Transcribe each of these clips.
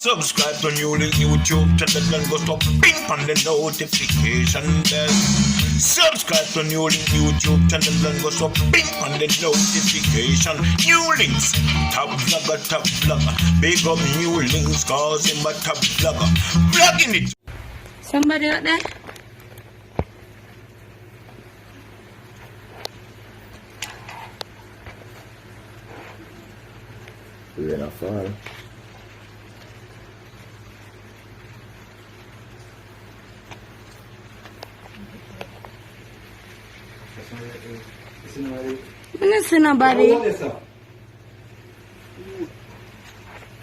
Subscribe to NEWLINK YouTube channel and go to ping on the notification bell. Subscribe to NEWLINK YouTube channel and go to ping on the notification. NEWLINKs, top vlogger. Big up NEWLINKs cause him a top vlogger. Vlogging it. Somebody out there? We're in a fall. I don't see nobody.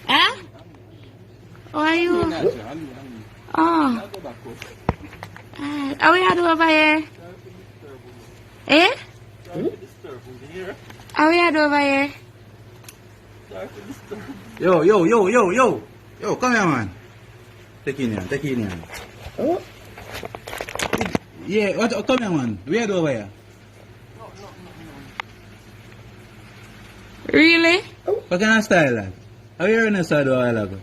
Huh? How are you? Oh. How we do over here? Eh? How we do over here? Yo, come here, man. Take in here. Oh? Yeah, come here, man. We do over here. Really? What kind of style that? How you running side a while ago?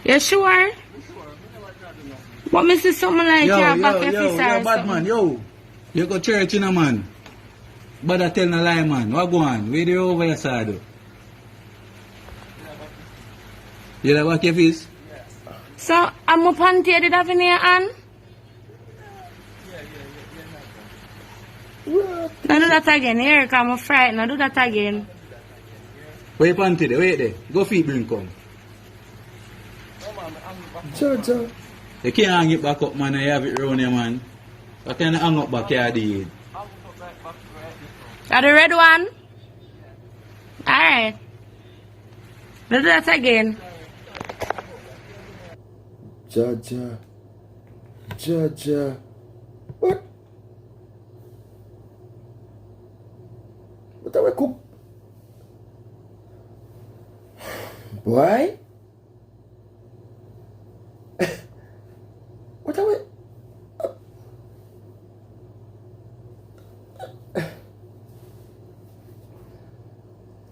You sure? What me see something like your back of his or bad something? man, yo. You go church in a man. But I tell no lie, man. What go on? Where you over your side? You like what your face? So, I'm up on did have in your hand? Now do that again. Here, come I'm frightened. Now do that again. Where you panty there? Wait there. Go feed bring come. Georgia. You can't hang it back up, man. You have it around here, man. You can't hang up back here, did. Are the red one? Alright. Do that again. Georgia. What? What are we cook? Boy? What are we?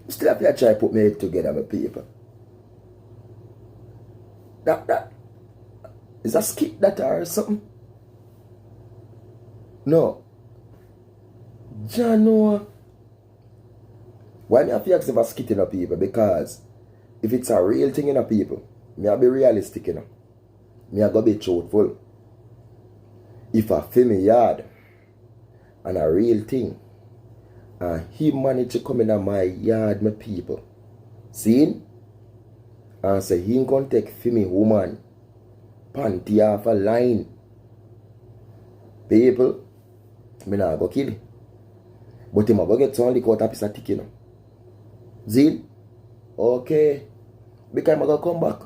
Still have to try to put me head together, my people. That is a skit that or something? No. Jano. Why me have to ask if a skit in a people? Because if it's a real thing in a people, me have to be realistic, you know. Me have to be truthful. If I feel me yard and a real thing, and he managed to come in my yard, my people, see? And say he ain't gonna take for me woman, panty off a line. People, me not go kill him. But him a go get some liquor out of piece of tick, you know. Zin? Okay. Because him a go come back.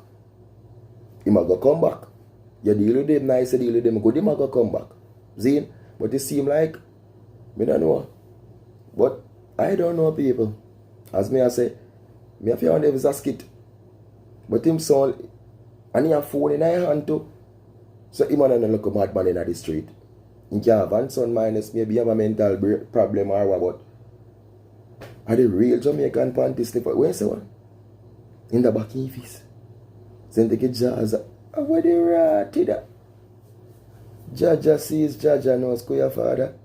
Him a go come back. You deal with them nice, you deal with them good, him a go come back. Zin? But it seem like, me don't know. But I don't know, people. As me I say, me have found him is a skit. But him son, and he have phone in his hand too. So him and look a mad man in the street. He can have one son minus maybe have a mental problem or what. Are the real Jamaican panty sniffer? Where's the one? In the back of his face. Then take a jazz. Where the rat to that? Jaja sees, Jaja knows who your father.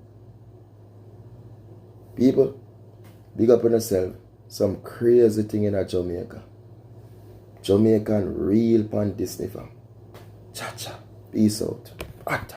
People, big up on yourself. Some crazy thing in a Jamaica. Jamaican real panty sniffer. Cha-cha. Peace out. Afta.